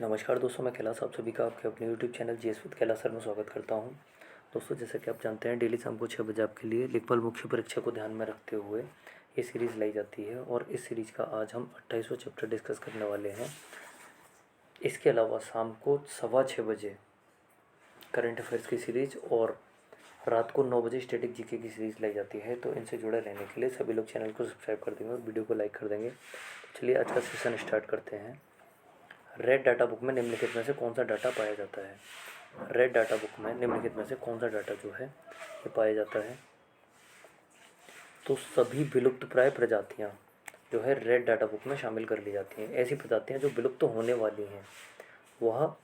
नमस्कार दोस्तों, मैं कैलाश आप सभी का आपके अपने YouTube channel GS with Kailash sir में स्वागत करता हूं। दोस्तों, जैसा कि आप जानते हैं, डेली शाम को 6 बजे आपके लिए लेखपाल मुख्य परीक्षा को ध्यान में रखते हुए ये सीरीज़ लाई जाती है और इस सीरीज़ का आज हम 28वां चैप्टर डिस्कस करने वाले हैं। इसके अलावा शाम को 6:15 बजे करंट अफेयर्स की सीरीज़ और रात को 9 बजे स्टैटिक जीके की सीरीज़ लाई जाती है। तो इनसे जुड़े रहने के लिए सभी लोग चैनल को सब्सक्राइब कर देंगे और वीडियो को लाइक कर देंगे। चलिए आज का सेशन स्टार्ट करते हैं। रेड डाटा बुक में निम्नलिखित में से कौन सा डाटा पाया जाता है? रेड डाटा बुक में निम्नलिखित में से कौन सा डाटा जो है ये पाया जाता है? तो सभी विलुप्त प्राय प्रजातियां जो है रेड डाटा बुक में शामिल कर ली जाती हैं। ऐसी प्रजातियां जो विलुप्त होने वाली हैं वह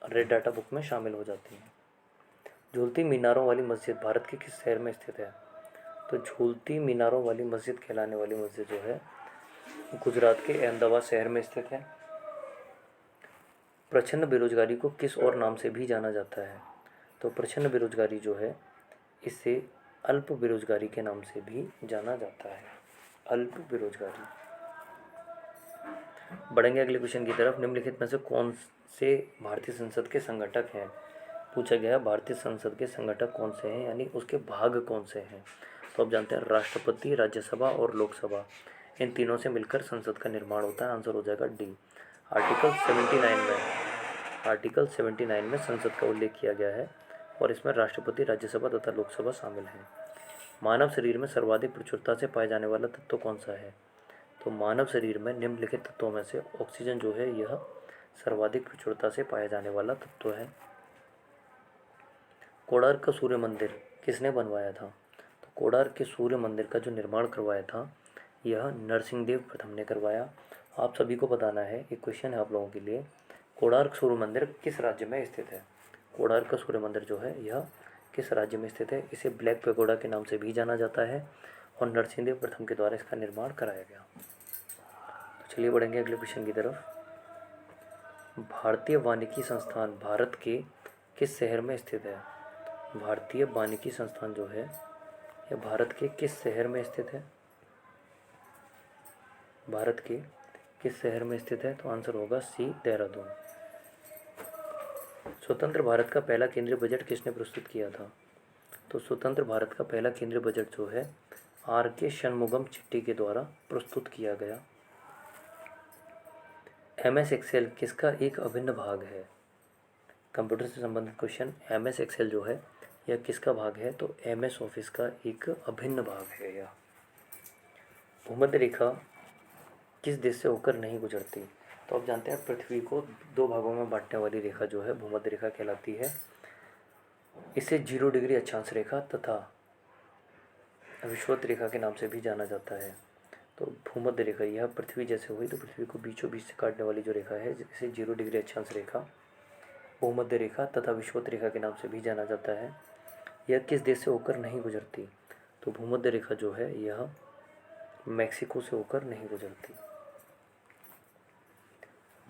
रेड डाटा बुक में शामिल हो जाती हैं। झूलती मीनारों वाली मस्जिद भारत के किस शहर में स्थित है? तो झूलती मीनारों वाली मस्जिद कहलाने वाली मस्जिद जो है गुजरात के अहमदाबाद शहर में स्थित है। प्रच्छन्न बेरोजगारी को किस और नाम से भी जाना जाता है? तो प्रच्छन्न बेरोजगारी जो है इसे अल्प बेरोजगारी के नाम से भी जाना जाता है। अल्प बेरोजगारी। बढ़ेंगे अगले क्वेश्चन की तरफ। निम्नलिखित में से कौन से भारतीय संसद के संगठक हैं? पूछा गया है भारतीय संसद के संगठक कौन से हैं, यानी उसके भाग कौन से हैं। तो आप जानते हैं राष्ट्रपति, राज्यसभा और लोकसभा, इन तीनों से मिलकर संसद का निर्माण होता है। आंसर हो जाएगा डी। आर्टिकल 79 में संसद का उल्लेख किया गया है और इसमें राष्ट्रपति, राज्यसभा तथा लोकसभा शामिल हैं। मानव शरीर में सर्वाधिक प्रचुरता से पाया जाने वाला तत्व कौन सा है? तो मानव शरीर में निम्नलिखित तत्वों में से ऑक्सीजन जो है यह सर्वाधिक प्रचुरता से पाया जाने वाला तत्व है। कोणार्क का सूर्य मंदिर किसने बनवाया था? तो कोणार्क के सूर्य मंदिर का जो निर्माण करवाया था यह नरसिंहदेव प्रथम ने करवाया। आप सभी को बताना है, एक क्वेश्चन है आप लोगों के लिए, कोणार्क सूर्य मंदिर किस राज्य में स्थित है? कोणार्क का सूर्य मंदिर जो है यह किस राज्य में स्थित है? इसे ब्लैक पैगोडा के नाम से भी जाना जाता है और नरसिंहदेव प्रथम के द्वारा इसका निर्माण कराया गया। तो चलिए बढ़ेंगे अगले क्वेश्चन की तरफ। भारतीय वानिकी संस्थान भारत के किस शहर में स्थित है? भारतीय वानिकी संस्थान जो है यह भारत के किस शहर में स्थित है? भारत के किस शहर में स्थित है? तो आंसर होगा सी, देहरादून। स्वतंत्र भारत का पहला केंद्रीय बजट किसने प्रस्तुत किया था? तो स्वतंत्र भारत का पहला केंद्रीय बजट जो है आर.के. शनमुगम चिट्टी के द्वारा प्रस्तुत किया गया। एम.एस. एक्सेल किसका एक अभिन्न भाग है? कंप्यूटर से संबंधित क्वेश्चन। एम.एस. एक्सेल जो है यह किसका भाग है? तो एम.एस. ऑफिस का एक अभिन्न भाग है यह। भूमध्य रेखा किस देश से होकर नहीं गुजरती? तो आप जानते हैं पृथ्वी को दो भागों में बांटने वाली रेखा जो है भूमध्य रेखा कहलाती है। इसे 0 डिग्री अक्षांश रेखा तथा विषुवत रेखा के नाम से भी जाना जाता है। तो भूमध्य रेखा यह पृथ्वी जैसे हुई तो पृथ्वी को बीचों बीच से काटने वाली जो रेखा है इसे 0 डिग्री अक्षांश रेखा, भूमध्य रेखा तथा विषुवत रेखा के नाम से भी जाना जाता है। यह किस देश से होकर नहीं गुजरती? तो भूमध्य रेखा जो है यह मैक्सिको से होकर नहीं गुजरती।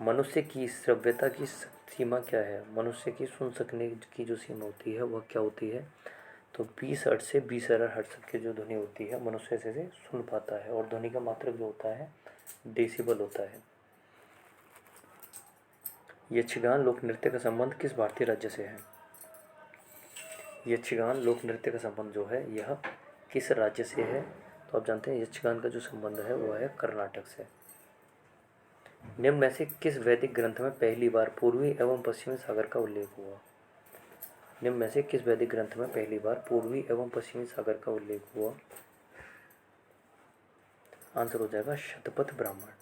मनुष्य की श्रव्यता की सीमा क्या है? मनुष्य की सुन सकने की जो सीमा होती है वह क्या होती है? तो 20 हर्ट्ज से 20,000 हर्ट्ज की जो ध्वनि होती है मनुष्य से सुन पाता है और ध्वनि का मात्रक जो होता है डेसिबल होता है। यक्षगान लोक नृत्य का संबंध किस भारतीय राज्य से है? यक्षगान लोक नृत्य का संबंध जो है यह किस राज्य से है? तो आप जानते हैं यक्षगान का जो संबंध है वह है कर्नाटक से। निम्न में से किस वैदिक ग्रंथ में पहली बार पूर्वी एवं पश्चिमी सागर का उल्लेख हुआ? निम्न में से किस वैदिक ग्रंथ में पहली बार पूर्वी एवं पश्चिमी सागर का उल्लेख हुआ? आंसर हो जाएगा शतपथ ब्राह्मण।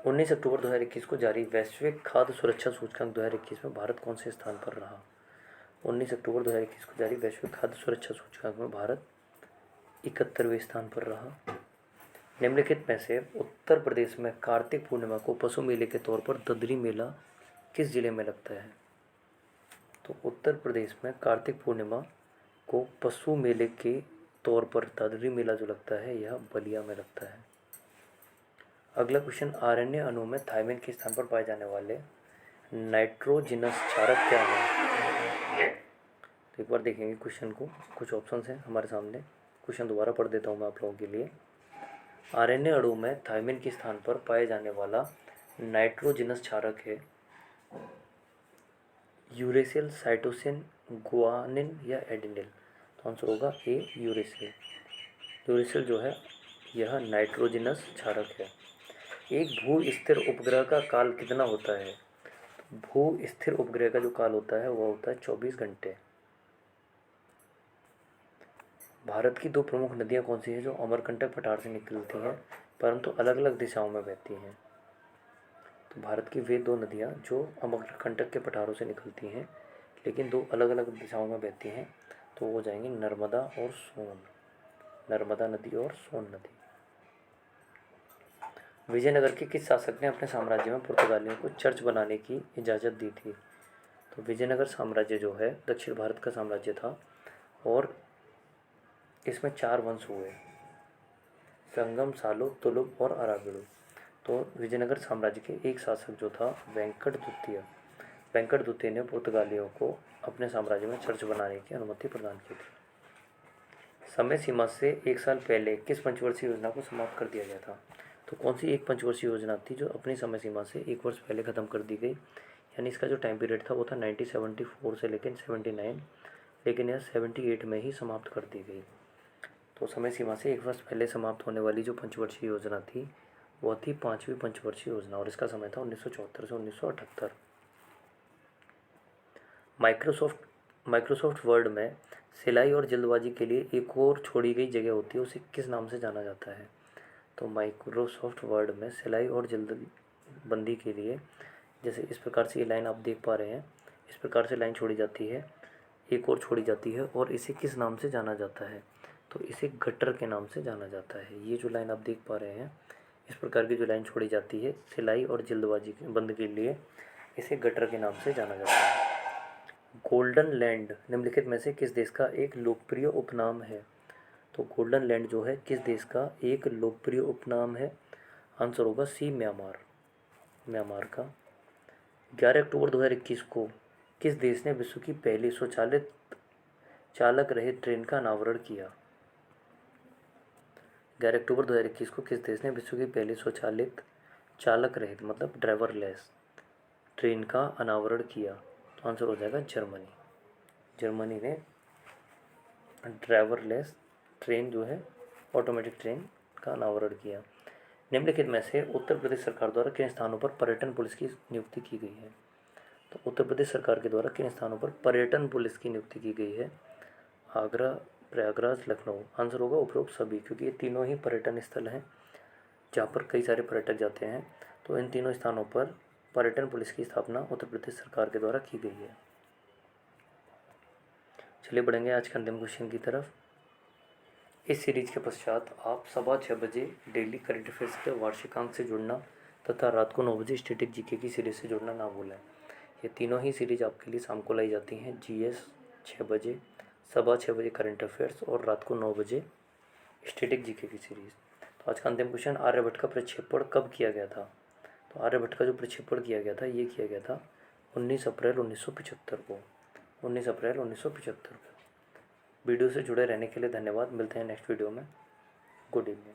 19 अक्टूबर 2021 को जारी वैश्विक खाद्य सुरक्षा सूचकांक 2021 में भारत कौन से स्थान पर रहा? 19 अक्टूबर 2021 को जारी वैश्विक खाद्य सुरक्षा सूचकांक में भारत 71वें स्थान पर रहा। निम्नलिखित में से उत्तर प्रदेश में कार्तिक पूर्णिमा को पशु मेले के तौर पर ददरी मेला किस जिले में लगता है? तो उत्तर प्रदेश में कार्तिक पूर्णिमा को पशु मेले के तौर पर ददरी मेला जो लगता है यह बलिया में लगता है। अगला क्वेश्चन, आरएनए अणु में थायमिन के स्थान पर पाए जाने वाले नाइट्रोजिनस क्षारक क्या है? तो एक बार देखेंगे क्वेश्चन को। कुछ ऑप्शंस हैं हमारे सामने। क्वेश्चन दोबारा पढ़ देता हूँ मैं आप लोगों के लिए। आरएनए अणु में थायमिन के स्थान पर पाए जाने वाला नाइट्रोजनस क्षारक है यूरेसिल, साइटोसिन, गुआनिन या एडेनिल। तो आंसर होगा ए यूरेसिल। यूरेसिल जो है यह नाइट्रोजनस क्षारक है। एक भू स्थिर उपग्रह का काल कितना होता है? भू स्थिर उपग्रह का जो काल होता है वह होता है 24 घंटे। भारत की दो प्रमुख नदियां कौन सी हैं जो अमरकंटक पठार से निकलती हैं परंतु अलग अलग दिशाओं में बहती हैं? तो भारत की वे दो नदियां जो अमरकंटक के पठारों से निकलती हैं लेकिन दो अलग अलग दिशाओं में बहती हैं तो वो हो जाएंगी नर्मदा और सोन। नर्मदा नदी और सोन नदी। विजयनगर के किस शासक ने अपने साम्राज्य में पुर्तगालियों को चर्च बनाने की इजाज़त दी थी? तो विजयनगर साम्राज्य जो है दक्षिण भारत का साम्राज्य था और इसमें 4 वंश हुए, संगम, सालो, तुलुप और अराविडु। तो विजयनगर साम्राज्य के एक शासक जो था वेंकट द्वितीय ने पुर्तगालियों को अपने साम्राज्य में चर्च बनाने की अनुमति प्रदान की थी। समय सीमा से 1 साल पहले किस पंचवर्षीय योजना को समाप्त कर दिया गया था? तो कौन सी एक पंचवर्षीय योजना थी जो अपनी समय सीमा से 1 वर्ष पहले ख़त्म कर दी गई? यानी इसका जो टाइम पीरियड था वो था 1974 से लेकिन 79, लेकिन यह 78 में ही समाप्त कर दी गई। तो समय सीमा से 1 वर्ष पहले समाप्त होने वाली जो पंचवर्षीय योजना थी वह थी 5वीं पंचवर्षीय योजना और इसका समय था 1974 से 1978। माइक्रोसॉफ्ट वर्ड में सिलाई और जल्दबाजी के लिए एक और छोड़ी गई जगह होती है, उसे किस नाम से जाना जाता है? तो माइक्रोसॉफ्ट वर्ड में सिलाई और जल्दबंदी के लिए, जैसे इस प्रकार से ये लाइन आप देख पा रहे हैं, इस प्रकार से लाइन छोड़ी जाती है, एक और छोड़ी जाती है और इसे किस नाम से जाना जाता है? तो इसे गटर के नाम से जाना जाता है। ये जो लाइन आप देख पा रहे हैं, इस प्रकार की जो लाइन छोड़ी जाती है सिलाई और जल्दबाजी के बंद के लिए, इसे गटर के नाम से जाना जाता है। गोल्डन लैंड निम्नलिखित में से किस देश का एक लोकप्रिय उपनाम है? तो गोल्डन लैंड जो है किस देश का एक लोकप्रिय उपनाम है? आंसर होगा सी, म्यांमार। म्यांमार का। 11 अक्टूबर 2021 को किस देश ने विश्व की पहली स्वचालित चालक रहित ट्रेन का अनावरण किया? 11 अक्टूबर 2021 को किस देश ने विश्व की पहली स्वचालित चालक रहित मतलब ड्राइवरलेस ट्रेन का अनावरण किया? तो आंसर हो जाएगा जर्मनी। जर्मनी ने ड्राइवरलेस ट्रेन जो है ऑटोमेटिक ट्रेन का अनावरण किया। निम्नलिखित में से उत्तर प्रदेश सरकार द्वारा किन स्थानों पर पर्यटन पुलिस की नियुक्ति की गई है? तो उत्तर प्रदेश सरकार के द्वारा किन स्थानों पर पर्यटन पुलिस की नियुक्ति की गई है? आगरा, प्रयागराज, लखनऊ। आंसर होगा उपरोक्त सभी, क्योंकि ये तीनों ही पर्यटन स्थल हैं जहाँ पर कई सारे पर्यटक जाते हैं। तो इन तीनों स्थानों पर पर्यटन पुलिस की स्थापना उत्तर प्रदेश सरकार के द्वारा की गई है। चलिए बढ़ेंगे आज के अंतिम क्वेश्चन की तरफ। इस सीरीज के पश्चात आप 6:15 बजे डेली करंट अफेयर्स के वार्षिकांक से जुड़ना तथा रात को 9 बजे स्टैटिक जीके की सीरीज से जुड़ना ना भूलें। ये तीनों ही सीरीज आपके लिए शाम को लाई जाती हैं। जीएस 6 बजे, 6:15 बजे करंट अफेयर्स और रात को 9 बजे स्टैटिक जीके की सीरीज। तो आज का अंतिम क्वेश्चन, आर्यभट्ट का प्रक्षेपण कब किया गया था? तो आर्यभट्ट का जो प्रक्षेपण किया गया था ये किया गया था 19 अप्रैल 1975 को। 19 अप्रैल 1975 को। वीडियो से जुड़े रहने के लिए धन्यवाद। मिलते हैं नेक्स्ट वीडियो में। Good evening.